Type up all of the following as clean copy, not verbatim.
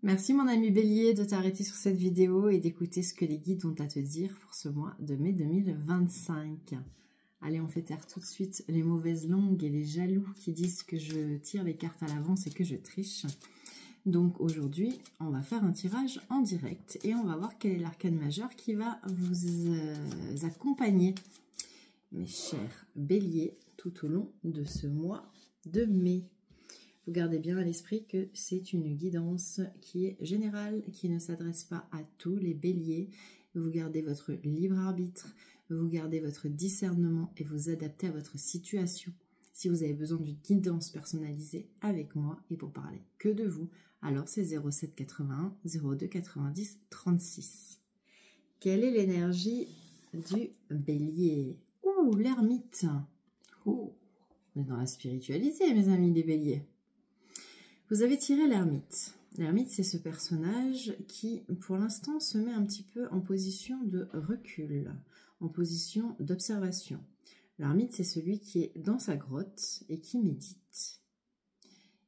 Merci mon ami Bélier de t'arrêter sur cette vidéo et d'écouter ce que les guides ont à te dire pour ce mois de mai 2025. Allez, on fait taire tout de suite les mauvaises langues et les jaloux qui disent que je tire les cartes à l'avance et que je triche. Donc aujourd'hui, on va faire un tirage en direct et on va voir quel est l'arcane majeur qui va vous accompagner, mes chers béliers, tout au long de ce mois de mai. Vous gardez bien à l'esprit que c'est une guidance qui est générale, qui ne s'adresse pas à tous les béliers. Vous gardez votre libre arbitre, vous gardez votre discernement et vous adaptez à votre situation. Si vous avez besoin d'une guidance personnalisée avec moi et pour parler que de vous, alors c'est 07 81 02 90 36. Quelle est l'énergie du bélier? Ouh, l'ermite. Ouh, on est dans la spiritualité, mes amis les béliers. Vous avez tiré l'ermite. L'ermite, c'est ce personnage qui, pour l'instant, se met un petit peu en position de recul, en position d'observation. L'ermite, c'est celui qui est dans sa grotte et qui médite.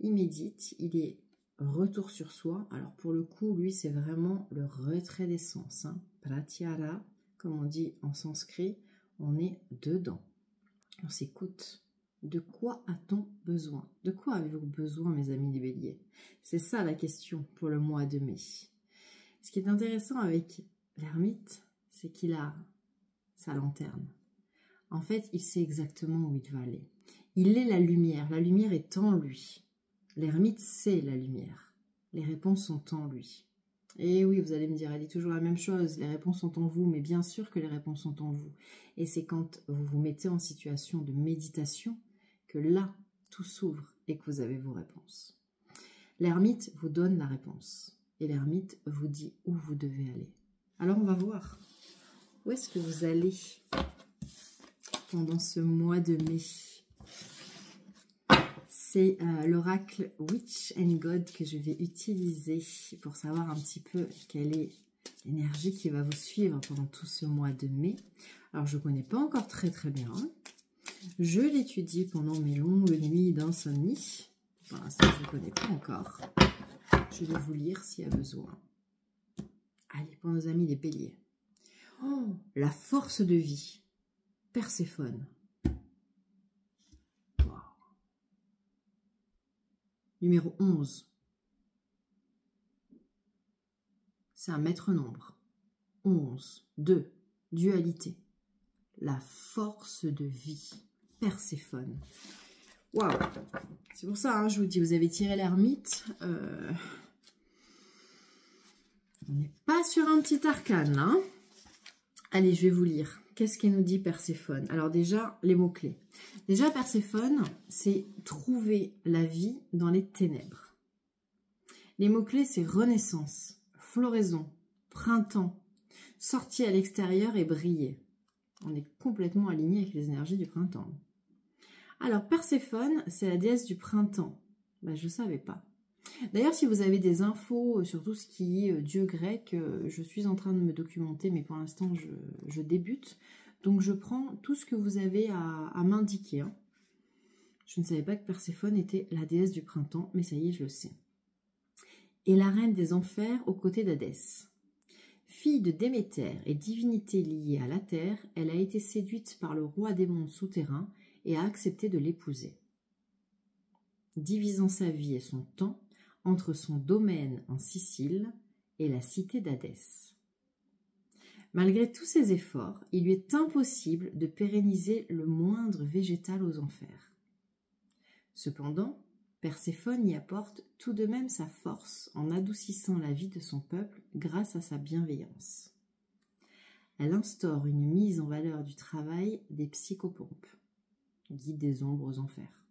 Il médite, il est retour sur soi. Alors, pour le coup, lui, c'est vraiment le retrait des sens. Pratyahara, comme on dit en sanskrit, on est dedans. On s'écoute. De quoi a-t-on besoin? De quoi avez-vous besoin, mes amis les béliers? C'est ça la question pour le mois de mai. Ce qui est intéressant avec l'ermite, c'est qu'il a sa lanterne. En fait, il sait exactement où il va aller. Il est la lumière est en lui. L'ermite sait la lumière. Les réponses sont en lui. Et oui, vous allez me dire, elle dit toujours la même chose, les réponses sont en vous, mais bien sûr que les réponses sont en vous. Et c'est quand vous vous mettez en situation de méditation que là, tout s'ouvre et que vous avez vos réponses. L'ermite vous donne la réponse et l'ermite vous dit où vous devez aller. Alors on va voir, où est-ce que vous allez pendant ce mois de mai? C'est l'oracle Witch and God que je vais utiliser pour savoir un petit peu quelle est l'énergie qui va vous suivre pendant tout ce mois de mai. Alors je ne connais pas encore très bien. Je l'étudie pendant mes longues nuits d'insomnie. Pour l'instant, je ne connais pas encore. Je vais vous lire s'il y a besoin. Allez, pour nos amis les béliers. Oh, la force de vie. Perséphone. Wow. Numéro 11. C'est un maître nombre. 11. 2. Dualité. La force de vie. Perséphone. Waouh! C'est pour ça, je vous dis, vous avez tiré l'ermite. On n'est pas sur un petit arcane, Allez, je vais vous lire. Qu'est-ce qu'elle nous dit Perséphone? Alors déjà, les mots-clés. Déjà, Perséphone, c'est trouver la vie dans les ténèbres. Les mots-clés, c'est renaissance, floraison, printemps, sortie à l'extérieur et briller. On est complètement aligné avec les énergies du printemps. Alors, Perséphone, c'est la déesse du printemps. Je ne savais pas. D'ailleurs, si vous avez des infos sur tout ce qui est dieu grec, je suis en train de me documenter, mais pour l'instant, je débute. Donc, je prends tout ce que vous avez à m'indiquer. Je ne savais pas que Perséphone était la déesse du printemps, mais ça y est, je le sais. Et la reine des enfers aux côtés d'Hadès. Fille de Déméter et divinité liée à la terre, elle a été séduite par le roi des mondes souterrains et a accepté de l'épouser. Divisant sa vie et son temps entre son domaine en Sicile et la cité d'Hadès. Malgré tous ses efforts, il lui est impossible de pérenniser le moindre végétal aux enfers. Cependant, Perséphone y apporte tout de même sa force en adoucissant la vie de son peuple grâce à sa bienveillance. Elle instaure une mise en valeur du travail des psychopompes, guide des ombres aux enfers,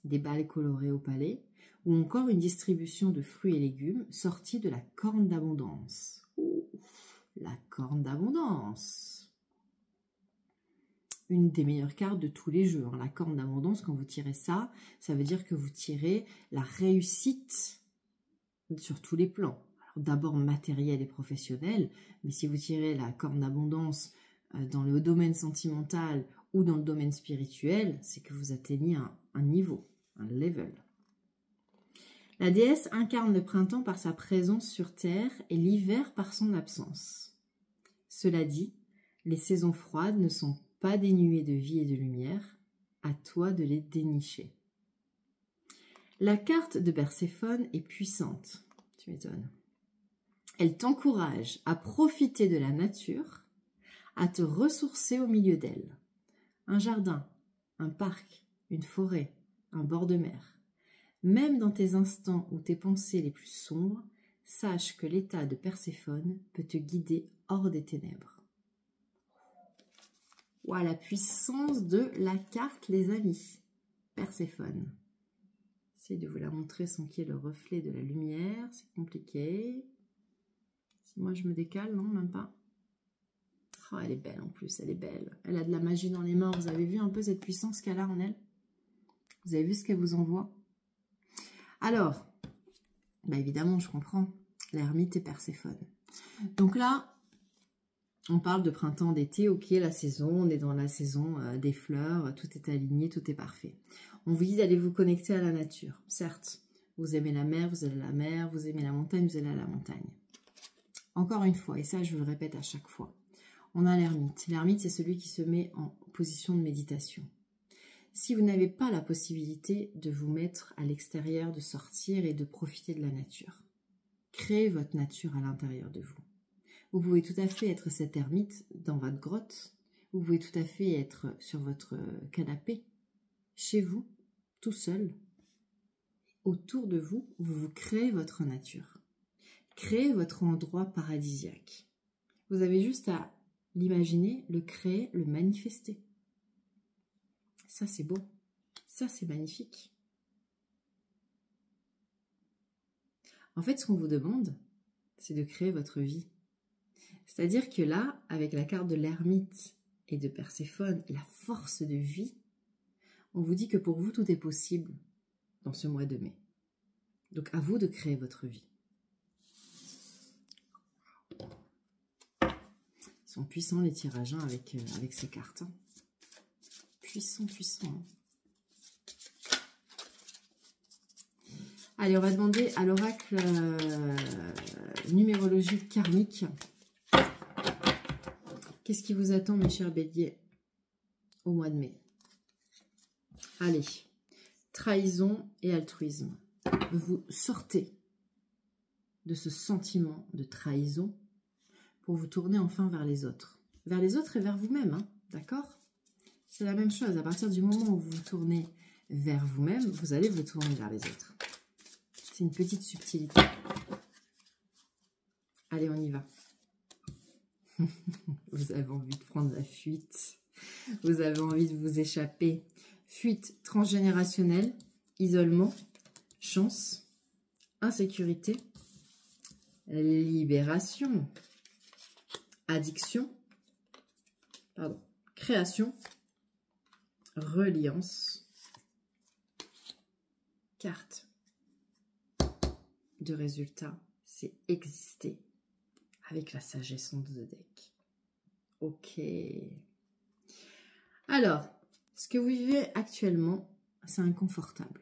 des bals colorés au palais, ou encore une distribution de fruits et légumes sortis de la corne d'abondance. La corne d'abondance! Une des meilleures cartes de tous les jeux. La corne d'abondance, quand vous tirez ça, ça veut dire que vous tirez la réussite sur tous les plans. D'abord matériel et professionnel, mais si vous tirez la corne d'abondance dans le domaine sentimental ou dans le domaine spirituel, c'est que vous atteignez un niveau, un level. La déesse incarne le printemps par sa présence sur Terre et l'hiver par son absence. Cela dit, les saisons froides ne sont pas dénuées de vie et de lumière, à toi de les dénicher. La carte de Perséphone est puissante, tu m'étonnes. Elle t'encourage à profiter de la nature, à te ressourcer au milieu d'elle. Un jardin, un parc, une forêt, un bord de mer. Même dans tes instants ou tes pensées les plus sombres, sache que l'état de Perséphone peut te guider hors des ténèbres. Ouah, la puissance de la carte, les amis. Perséphone. J'essaie de vous la montrer sans qu'il y ait le reflet de la lumière. C'est compliqué. Si moi je me décale, non, même pas. Oh, elle est belle en plus, elle est belle. Elle a de la magie dans les mains. Vous avez vu un peu cette puissance qu'elle a en elle? Vous avez vu ce qu'elle vous envoie? Alors, bah évidemment, je comprends. L'ermite et Perséphone. Donc là, on parle de printemps, d'été, ok, la saison, on est dans la saison des fleurs, tout est aligné, tout est parfait. On vous dit d'aller vous connecter à la nature. Certes, vous aimez la mer, vous allez à la mer, vous aimez la montagne, vous allez à la montagne. Encore une fois, et ça je vous le répète à chaque fois, on a l'ermite. L'ermite, c'est celui qui se met en position de méditation. Si vous n'avez pas la possibilité de vous mettre à l'extérieur, de sortir et de profiter de la nature, créez votre nature à l'intérieur de vous. Vous pouvez tout à fait être cet ermite dans votre grotte. Vous pouvez tout à fait être sur votre canapé, chez vous, tout seul. Autour de vous, vous créez votre nature. Créez votre endroit paradisiaque. Vous avez juste à l'imaginer, le créer, le manifester. Ça, c'est beau. Ça, c'est magnifique. En fait, ce qu'on vous demande, c'est de créer votre vie. C'est-à-dire que là, avec la carte de l'ermite et de Perséphone, la force de vie, on vous dit que pour vous, tout est possible dans ce mois de mai. Donc, à vous de créer votre vie. Ils sont puissants, les tirages avec ces cartes. Puissant, puissant. Allez, on va demander à l'oracle numérologique karmique. Qu'est-ce qui vous attend, mes chers béliers, au mois de mai? Allez, trahison et altruisme. Vous sortez de ce sentiment de trahison pour vous tourner enfin vers les autres. Vers les autres et vers vous-même, hein, d'accord? C'est la même chose. À partir du moment où vous vous tournez vers vous-même, vous allez vous tourner vers les autres. C'est une petite subtilité. Allez, on y va. Vous avez envie de prendre la fuite. Vous avez envie de vous échapper. Fuite transgénérationnelle, isolement, chance, insécurité, libération, addiction, pardon, création, reliance, carte de résultat, c'est exister avec la sagesse en 2 decks. Ok. Alors, ce que vous vivez actuellement, c'est inconfortable.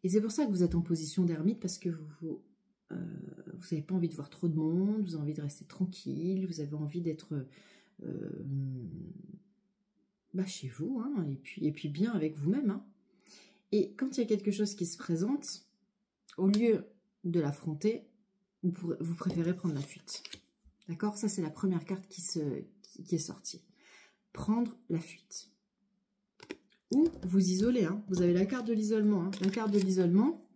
Et c'est pour ça que vous êtes en position d'ermite, parce que vous n'avez pas envie de voir trop de monde, vous avez envie de rester tranquille, vous avez envie d'être chez vous, hein, et puis bien avec vous-même. Hein. Et quand il y a quelque chose qui se présente, au lieu de l'affronter, vous préférez prendre la fuite. D'accord? Ça, c'est la première carte qui est sortie. Prendre la fuite. Ou vous isoler. Hein. Vous avez la carte de l'isolement. Hein. La carte de l'isolement,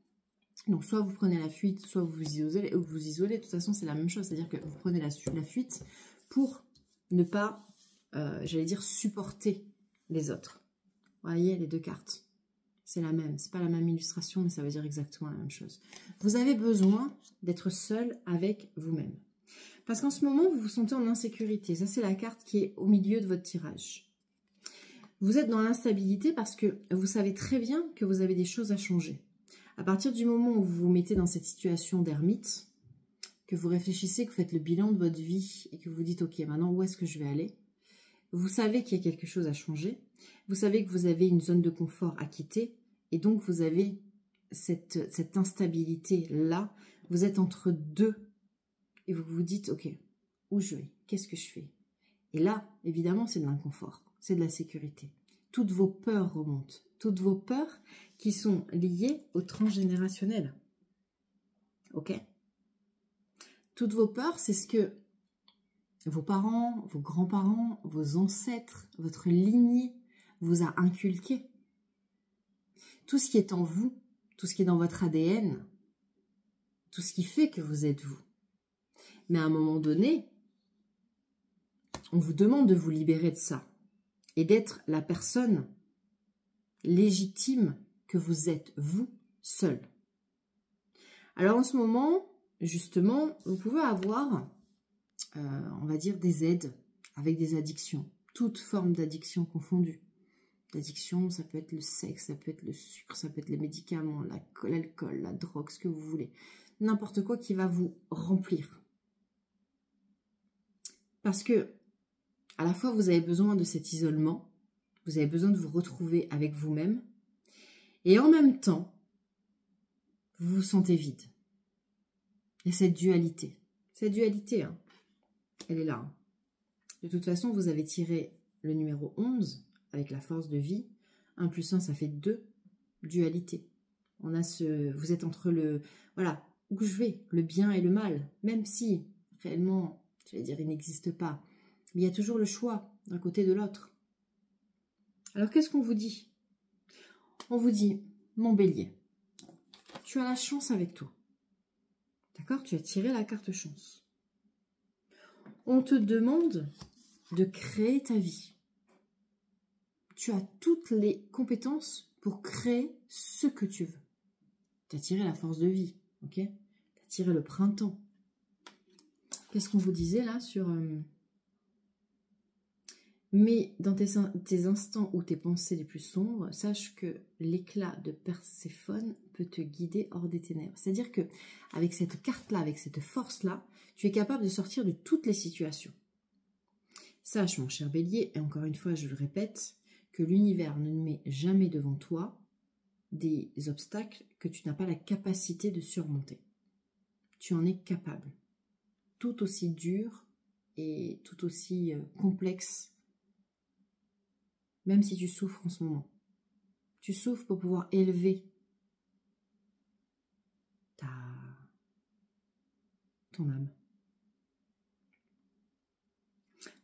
donc soit vous prenez la fuite, soit vous vous isolez. Ou vous isolez. De toute façon, c'est la même chose. C'est-à-dire que vous prenez la fuite pour ne pas, j'allais dire, supporter les autres. Vous voyez, les 2 cartes. C'est la même. C'est pas la même illustration, mais ça veut dire exactement la même chose. Vous avez besoin d'être seul avec vous-même. Parce qu'en ce moment, vous vous sentez en insécurité. Ça, c'est la carte qui est au milieu de votre tirage. Vous êtes dans l'instabilité parce que vous savez très bien que vous avez des choses à changer. À partir du moment où vous vous mettez dans cette situation d'ermite, que vous réfléchissez, que vous faites le bilan de votre vie et que vous dites « Ok, maintenant, où est-ce que je vais aller ?» Vous savez qu'il y a quelque chose à changer. Vous savez que vous avez une zone de confort à quitter et donc vous avez cette instabilité-là, vous êtes entre deux et vous vous dites, ok, où je vais? Qu'est-ce que je fais? Et là, évidemment, c'est de l'inconfort, c'est de la sécurité. Toutes vos peurs remontent, toutes vos peurs qui sont liées au transgénérationnel. Ok? Toutes vos peurs, c'est ce que vos parents, vos grands-parents, vos ancêtres, votre lignée vous a inculqué. Tout ce qui est en vous, tout ce qui est dans votre ADN, tout ce qui fait que vous êtes vous. Mais à un moment donné, on vous demande de vous libérer de ça et d'être la personne légitime que vous êtes, vous, seul. Alors en ce moment, justement, vous pouvez avoir, on va dire, des aides avec des addictions, toutes formes d'addiction confondues. L'addiction, ça peut être le sexe, ça peut être le sucre, ça peut être les médicaments, l'alcool, la drogue, ce que vous voulez. N'importe quoi qui va vous remplir. Parce que, à la fois, vous avez besoin de cet isolement, vous avez besoin de vous retrouver avec vous-même, et en même temps, vous vous sentez vide. Il y a cette dualité. Cette dualité, hein, elle est là. Hein. De toute façon, vous avez tiré le numéro 11 avec la force de vie. 1 plus 1, ça fait 2. Dualité. On a vous êtes entre le... Voilà, où je vais, le bien et le mal. Même si, réellement, j'allais dire, il n'existe pas. Mais il y a toujours le choix d'un côté de l'autre. Alors, qu'est-ce qu'on vous dit? On vous dit, mon bélier, tu as la chance avec toi. D'accord? Tu as tiré la carte chance. On te demande de créer ta vie. Tu as toutes les compétences pour créer ce que tu veux. Tu as tiré la force de vie, ok? Tu as tiré le printemps. Qu'est-ce qu'on vous disait là sur... Mais dans tes instants ou tes pensées les plus sombres, sache que l'éclat de Perséphone peut te guider hors des ténèbres. C'est-à-dire que avec cette carte-là, avec cette force-là, tu es capable de sortir de toutes les situations. Sache, mon cher bélier, et encore une fois, je le répète, que l'univers ne met jamais devant toi des obstacles que tu n'as pas la capacité de surmonter. Tu en es capable. Tout aussi dur et tout aussi complexe. Même si tu souffres en ce moment. Tu souffres pour pouvoir élever ton âme.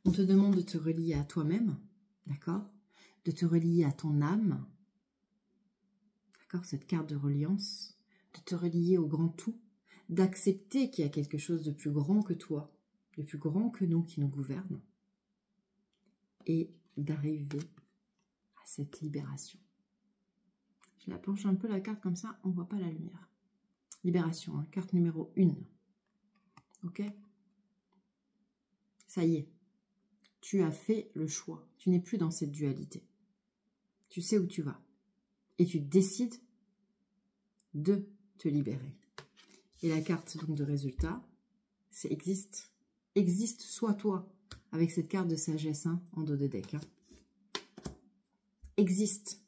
On te demande de te relier à toi-même, d'accord? De te relier à ton âme, d'accord? Cette carte de reliance, de te relier au grand tout, d'accepter qu'il y a quelque chose de plus grand que toi, de plus grand que nous qui nous gouverne, et d'arriver à cette libération. Je la penche un peu la carte comme ça, on ne voit pas la lumière. Libération, hein, carte numéro 1. Ok? Ça y est. Tu as fait le choix. Tu n'es plus dans cette dualité. Tu sais où tu vas. Et tu décides de te libérer. Et la carte donc de résultat, c'est existe. Existe, sois toi. Avec cette carte de sagesse hein, en dos de deck. Hein. Existe.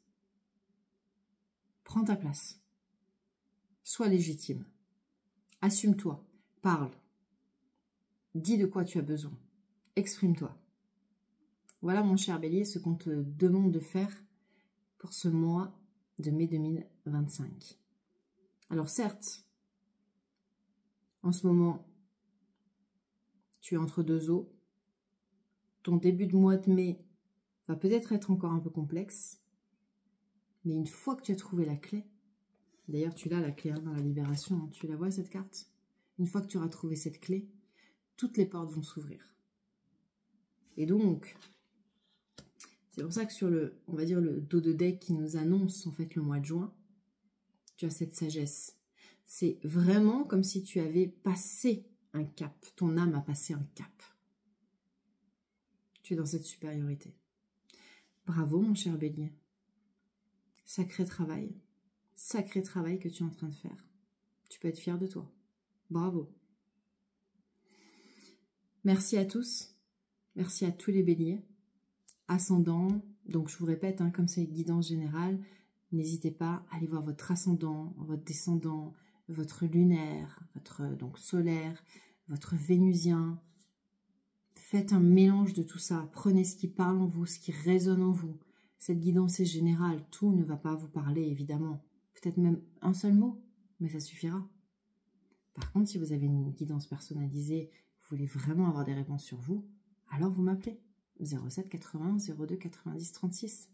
Prends ta place. Sois légitime. Assume-toi. Parle. Dis de quoi tu as besoin. Exprime-toi. Voilà, mon cher bélier, ce qu'on te demande de faire pour ce mois de mai 2025. Alors certes, en ce moment, tu es entre deux eaux. Ton début de mois de mai va peut-être être encore un peu complexe. Mais une fois que tu as trouvé la clé, d'ailleurs tu l'as la clé hein, dans la libération, hein, tu la vois cette carte? Une fois que tu auras trouvé cette clé, toutes les portes vont s'ouvrir. Et donc... c'est pour ça que sur le, on va dire, le dos de deck qui nous annonce en fait le mois de juin, tu as cette sagesse. C'est vraiment comme si tu avais passé un cap. Ton âme a passé un cap. Tu es dans cette supériorité. Bravo, mon cher bélier. Sacré travail que tu es en train de faire. Tu peux être fier de toi. Bravo. Merci à tous. Merci à tous les béliers. Ascendant, donc je vous répète, hein, comme c'est guidance générale, N'hésitez pas à aller voir votre ascendant, votre descendant, votre lunaire, votre donc solaire, votre vénusien. Faites un mélange de tout ça. Prenez ce qui parle en vous, ce qui résonne en vous. Cette guidance est générale. Tout ne va pas vous parler, évidemment. Peut-être même un seul mot, mais ça suffira. Par contre, si vous avez une guidance personnalisée, vous voulez vraiment avoir des réponses sur vous, alors vous m'appelez 07 80 02 90 36.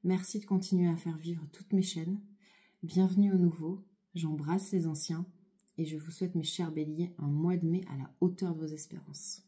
Merci de continuer à faire vivre toutes mes chaînes. Bienvenue aux nouveaux, j'embrasse les anciens et je vous souhaite, mes chers béliers, un mois de mai à la hauteur de vos espérances.